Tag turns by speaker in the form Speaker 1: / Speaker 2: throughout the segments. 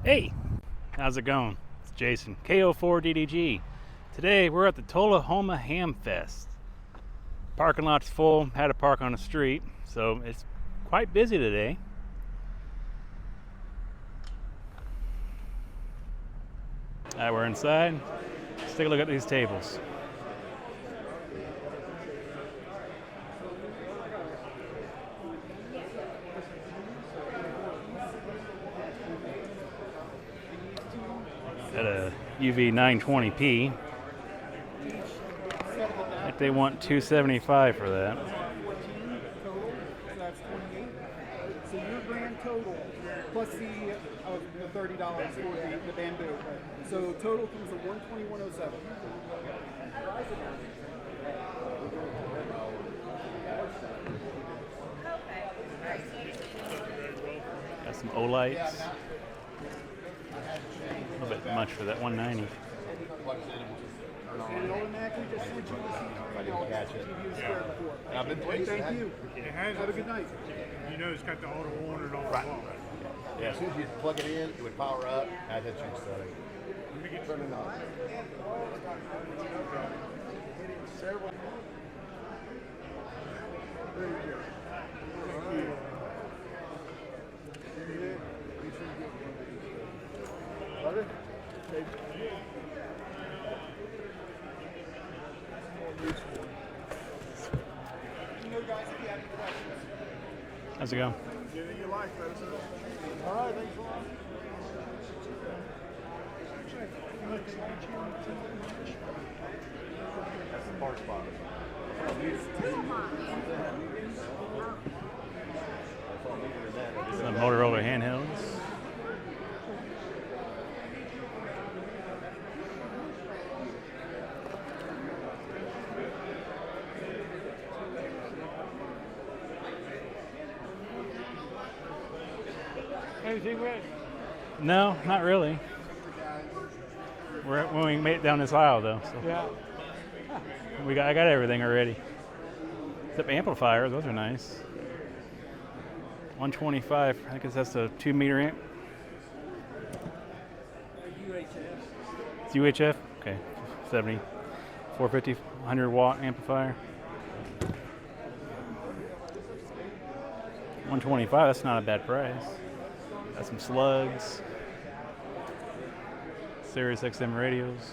Speaker 1: Hey, how's it going? It's Jason, KO4DDG. Today we're at the Tullahoma Ham Fest. Parking lot's full, had to park on the street, so it's quite busy today. Alright, we're inside. Let's take a look at these tables. At a UV 920p. I think they want $275 for that.
Speaker 2: So your grand total plus the $30 for the bamboo. So total comes to $121.07.
Speaker 1: Got some O-lights. A little bit much for that $190.
Speaker 2: I've been pleased. Thank you. Have a good night.
Speaker 3: You know it's got the auto on and all
Speaker 4: Right.
Speaker 3: along.
Speaker 4: Yeah, as soon as you plug it in, it would power up. I'd hit you setting.
Speaker 3: Let me get
Speaker 4: Turn it on.
Speaker 1: How's it going?
Speaker 3: Anything you like, let us know.
Speaker 2: All right, thanks a lot.
Speaker 4: That's the park spot.
Speaker 1: Some Motorola handhelds.
Speaker 3: Anything red?
Speaker 1: No, not really. We're when we made it down this aisle though. So
Speaker 3: Yeah.
Speaker 1: I got everything already. Except amplifiers, those are nice. 125, I guess that's a 2-meter amp. It's UHF? Okay, 70, 450, 100 watt amplifier. 125, that's not a bad price. Got some slugs. Sirius XM radios.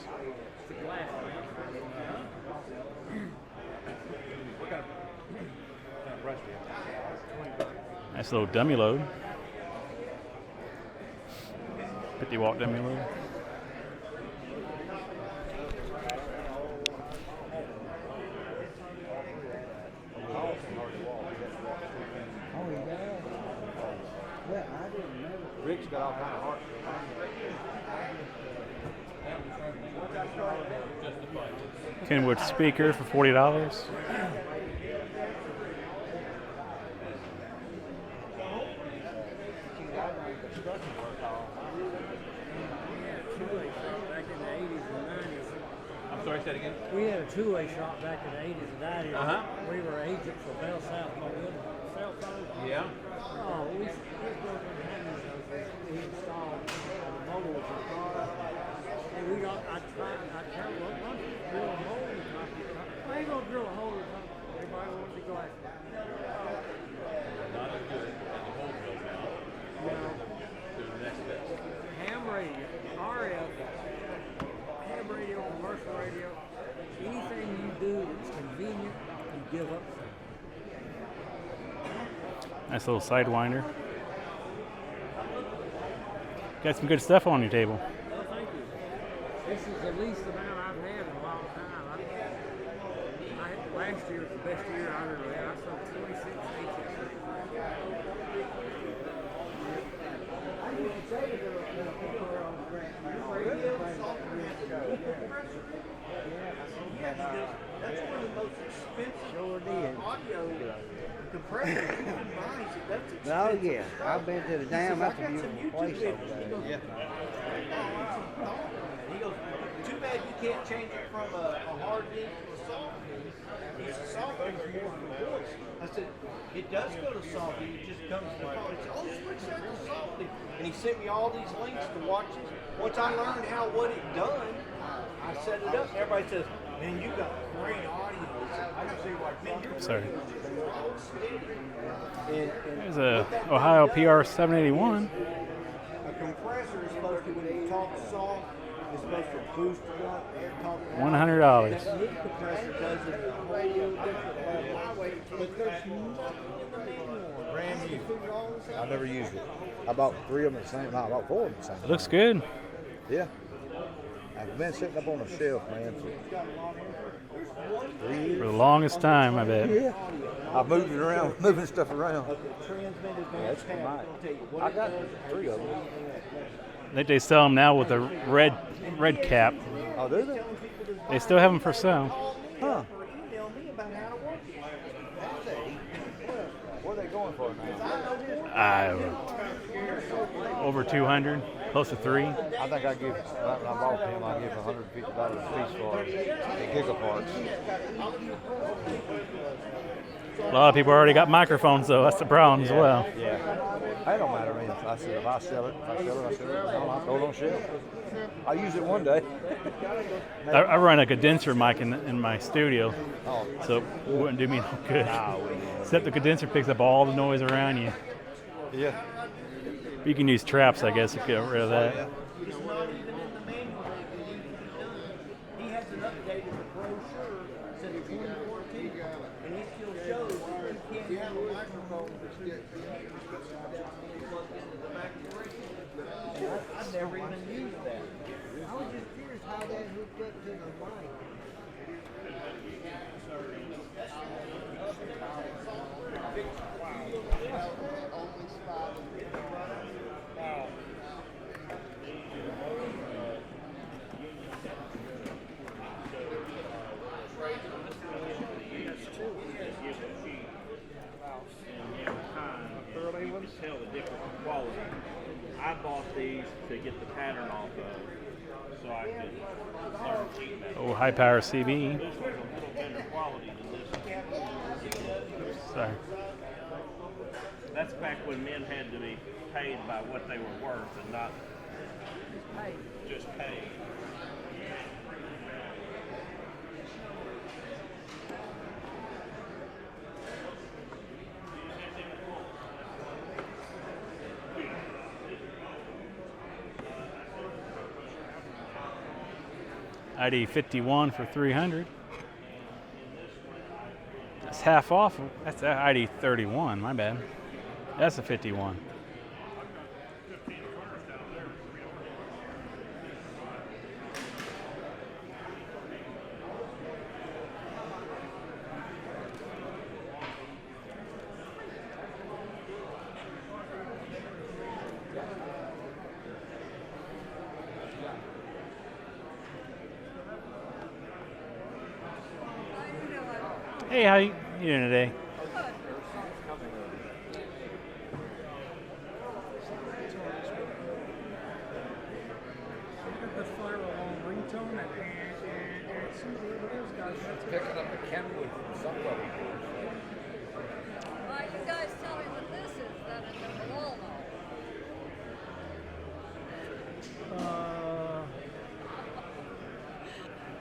Speaker 1: Nice little dummy load. 50 watt dummy load.
Speaker 4: Rick's got all kind of heart.
Speaker 1: Kenwood speaker for $40.
Speaker 4: I'm sorry, say that again.
Speaker 5: We had a two-way shop back in the 80s and 90s.
Speaker 4: Uh-huh.
Speaker 5: We were agents for Bell South Mobile cell phone.
Speaker 4: Yeah.
Speaker 5: Oh, we installed mobile with the car. And we got, I tell you, what, drill a hole in the top. I ain't gonna drill a hole in the top. Everybody wants to go after it.
Speaker 4: Not as good as the whole build now. To the next step.
Speaker 5: Ham radio, RF, ham radio, commercial radio, anything you do that's convenient, you give up some.
Speaker 1: Nice little sidewinder. Got some good stuff on your table.
Speaker 5: Well, thank you. This is the least amount I've had in a long time. Last year was the best year I ever had. I sold 26 HSA.
Speaker 2: That's one of the most expensive
Speaker 5: Sure did.
Speaker 2: audio compressors you can buy. So that's expensive.
Speaker 6: Oh yeah, I've been to the dam. That's a
Speaker 2: I got some
Speaker 6: beautiful
Speaker 2: YouTube
Speaker 6: place
Speaker 2: videos.
Speaker 6: over
Speaker 2: He
Speaker 6: there.
Speaker 2: goes, he goes, too bad you can't change it from a hard disk to a soft disk. He said, soft disk is more for the voice. I said,
Speaker 7: It does go to salty. It just comes to switch that to salty. And he sent me all these links to watch it. Once I learned what it done, I set it up. And everybody says, "Man, you got great audio." I can see why. Man, you're
Speaker 1: Sorry.
Speaker 7: And
Speaker 1: There's a Ohio PR 781.
Speaker 7: a compressor is supposed to, when you talk soft, is supposed to boost it up and talk loud.
Speaker 1: $100.
Speaker 7: That mid compressor does it at a whole different level. But there's nothing in the manual.
Speaker 8: Brand new.
Speaker 7: Figure all this out.
Speaker 8: I've never used it. I bought 3 of them at the same time. I bought 4 of them at the same time.
Speaker 1: It looks good.
Speaker 8: Yeah. I've been sitting up on a shelf, man, for 3
Speaker 1: For
Speaker 8: years.
Speaker 1: the longest time, I bet.
Speaker 8: Yeah. I've moved it around, moving stuff around.
Speaker 7: Transmitted
Speaker 8: That's for mine. I got 3 of them.
Speaker 1: I think they sell them now with a red cap.
Speaker 8: Oh, do they?
Speaker 1: They still have them for sale.
Speaker 8: Huh.
Speaker 7: Email me about how to work it.
Speaker 8: What are they going for now?
Speaker 1: Over 200, close to 3.
Speaker 8: I think I give, when I bought him, I give $150 a piece for the gigaparts.
Speaker 1: A lot of people already got microphones, though. That's the problem as well.
Speaker 8: Yeah. That don't matter to me. I said, if I sell it, I sell it. No, I'll throw it on shelf. I'll use it one day.
Speaker 1: I run a condenser mic in my studio,
Speaker 8: Oh,
Speaker 1: so it wouldn't do me no good. Except the condenser picks up all the noise around you.
Speaker 8: yeah.
Speaker 1: You can use traps, I guess, to get rid of that.
Speaker 7: It's not even in the manual. He has an updated brochure since 2014, and he still shows you can't have a microphone that's plugged into the back of the radio. I've never even used that.
Speaker 5: I was just curious how that hooked up to the mic.
Speaker 7: Tell the difference in quality. I bought these to get the pattern off of, so I could learn cheating.
Speaker 1: Oh, high power CB.
Speaker 7: This was a little better quality than this one.
Speaker 1: Sorry.
Speaker 7: That's back when men had to be paid by what they were worth and not just paid.
Speaker 1: ID 51 for 300. That's half off. That's ID 31. My bad. That's a 51. Hey, how you doing today?
Speaker 8: Picking up a Kenwood from somebody.
Speaker 9: Well, you guys tell me what this is, then and then we'll all know.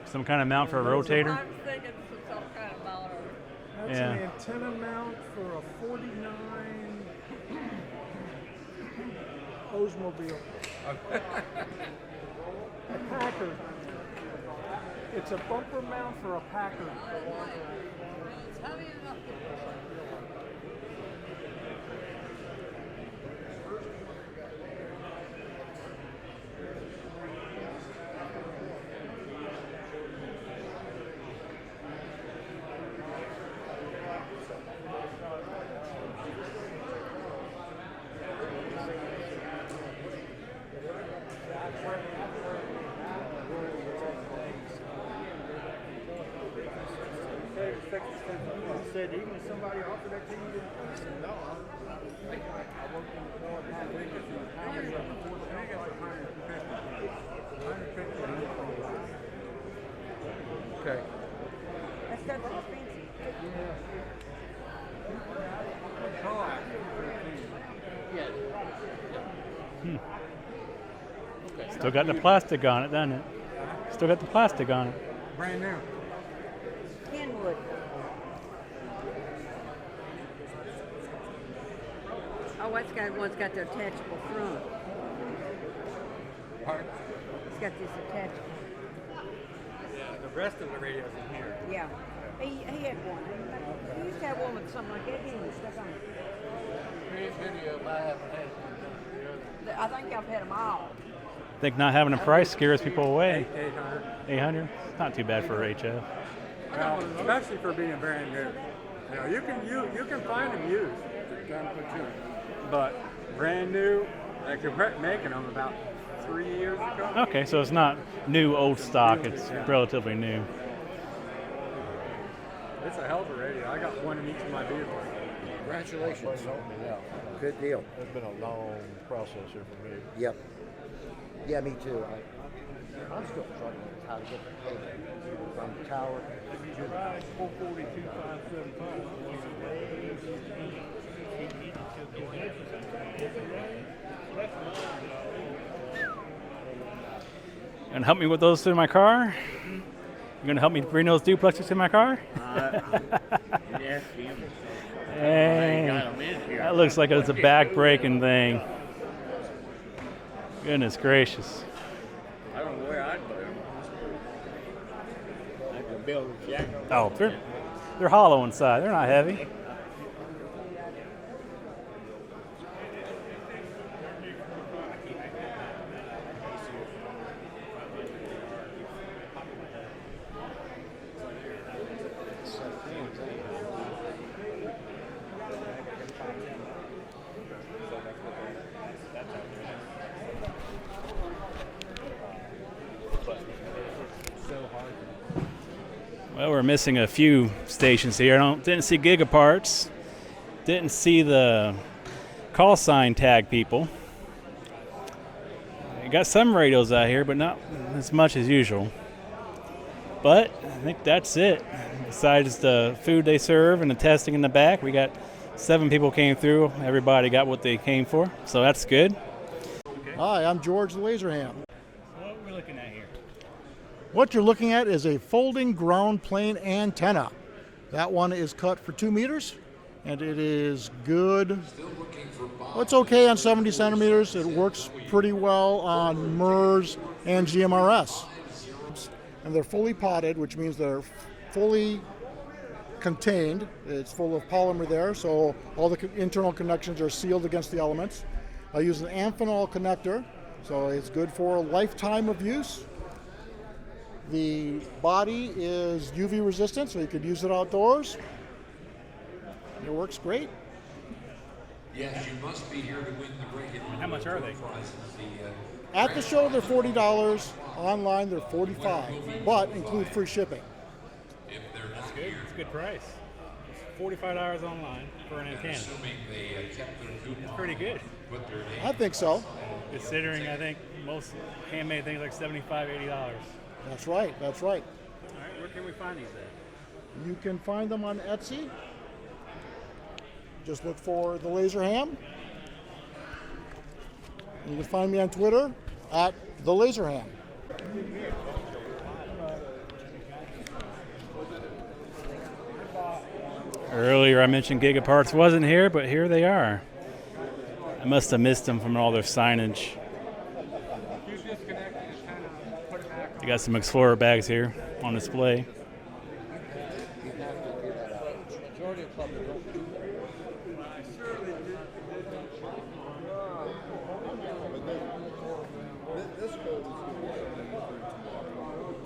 Speaker 1: Some kind of mount for a rotator?
Speaker 9: I'm thinking some kind of mounter.
Speaker 5: That's
Speaker 1: Yeah.
Speaker 5: an antenna mount for a 49 Oldsmobile. A Packard. It's a bumper mount for a Packard.
Speaker 9: It's heavy enough to
Speaker 2: Said even if somebody offered that to you, I said no.
Speaker 8: Okay.
Speaker 9: That's not too fancy.
Speaker 5: Yeah.
Speaker 1: Still got the plastic on it, doesn't it? Still got the plastic on it.
Speaker 5: Brand new.
Speaker 9: Kenwood. Oh, it's got one's got the attachable front.
Speaker 5: Pardon?
Speaker 9: It's got this attachable.
Speaker 5: Yeah, the rest of the radio's in here.
Speaker 9: Yeah. He had one. He used to have one with something like that. He was stuck on it.
Speaker 5: Video, I haven't had
Speaker 9: I think I've had them all.
Speaker 1: I think not having a price scares people away.
Speaker 5: 800.
Speaker 1: 800? It's not too bad for HF.
Speaker 5: Well, especially for being brand new. You know, you can find them used, but brand new, like they're making them about 3 years ago.
Speaker 1: Okay, so it's not new old stock. It's relatively new.
Speaker 5: It's a hell of a radio. I got one in each of my vehicles.
Speaker 8: Congratulations.
Speaker 6: Good deal.
Speaker 8: It's been a long process here for me.
Speaker 6: Yep. Yeah, me too. I'm still struggling with how to get the cable from the tower.
Speaker 1: You gonna help me with those to my car? You gonna help me bring those duplexes to my car? Hey, that looks like it's a back-breaking thing. Goodness gracious.
Speaker 7: I don't know where I'd put them. I can build a jack.
Speaker 1: Oh, they're hollow inside. They're not heavy. Well, we're missing a few stations here. Didn't see Gigaparts. Didn't see the call sign tag people. We got some radios out here, but not as much as usual. But I think that's it. Besides the food they serve and the testing in the back, we got 7 people came through. Everybody got what they came for, so that's good.
Speaker 10: Hi, I'm George TheLaserHam.
Speaker 1: What are we looking at here?
Speaker 10: What you're looking at is a folding ground plane antenna. That one is cut for 2 meters, and it is good. Well, it's okay on 70 centimeters. It works pretty well on MERS and GMRS. And they're fully potted, which means they're fully contained. It's full of polymer there, so all the internal connections are sealed against the elements. I use an Amphenol connector, so it's good for a lifetime of use. The body is UV resistant, so you could use it outdoors. It works great.
Speaker 11: Yes, you must be here to win the regular.
Speaker 1: How much are they?
Speaker 10: At the show, they're $40. Online, they're $45, but include free shipping.
Speaker 1: That's good. It's a good price. $45 online for an antenna. That's pretty good.
Speaker 10: I think so.
Speaker 1: Considering I think most handmade things like $75, $80.
Speaker 10: That's right, that's right.
Speaker 1: All right, where can we find these at?
Speaker 10: You can find them on Etsy. Just look for TheLaserHam. You can find me on Twitter at TheLaserHam.
Speaker 1: Earlier I mentioned Gigaparts wasn't here, but here they are. I must have missed them from all their signage. They got some Explorer bags here on display.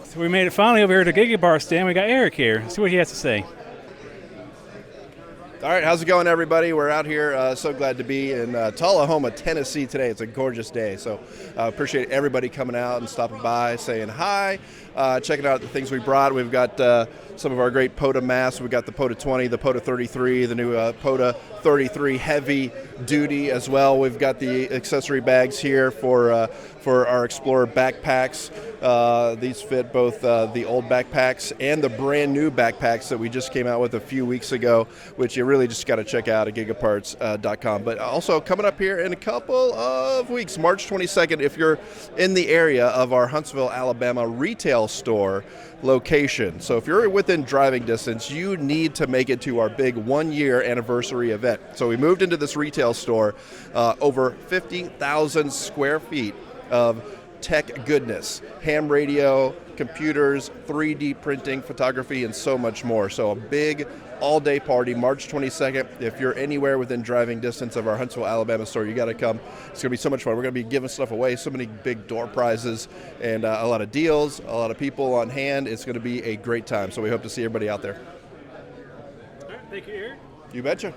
Speaker 1: So we made it finally over here to Gigapart stand. We got Eric here. Let's see what he has to say.
Speaker 12: All right, how's it going, everybody? We're out here, so glad to be in Tullahoma, Tennessee today. It's a gorgeous day, so appreciate everybody coming out and stopping by, saying hi, checking out the things we brought. We've got some of our great POTA masks. We've got the POTA 20, the POTA 33, the new POTA 33 heavy duty as well. We've got the accessory bags here for our Explorer backpacks. These fit both the old backpacks and the brand new backpacks that we just came out with a few weeks ago, which you really just got to check out at gigaparts.com. But also coming up here in a couple of weeks, March 22nd, if you're in the area of our Huntsville, Alabama retail store location. So if you're within driving distance, you need to make it to our big 1-year anniversary event. So we moved into this retail store, over 50,000 square feet of tech goodness, ham radio, computers, 3D printing, photography, and so much more. So a big all-day party, March 22nd. If you're anywhere within driving distance of our Huntsville, Alabama store, you got to come. It's going to be so much fun. We're going to be giving stuff away, so many big door prizes, and a lot of deals, a lot of people on hand. It's going to be a great time. So we hope to see everybody out there.
Speaker 1: All right, thank you, Eric.
Speaker 12: You betcha.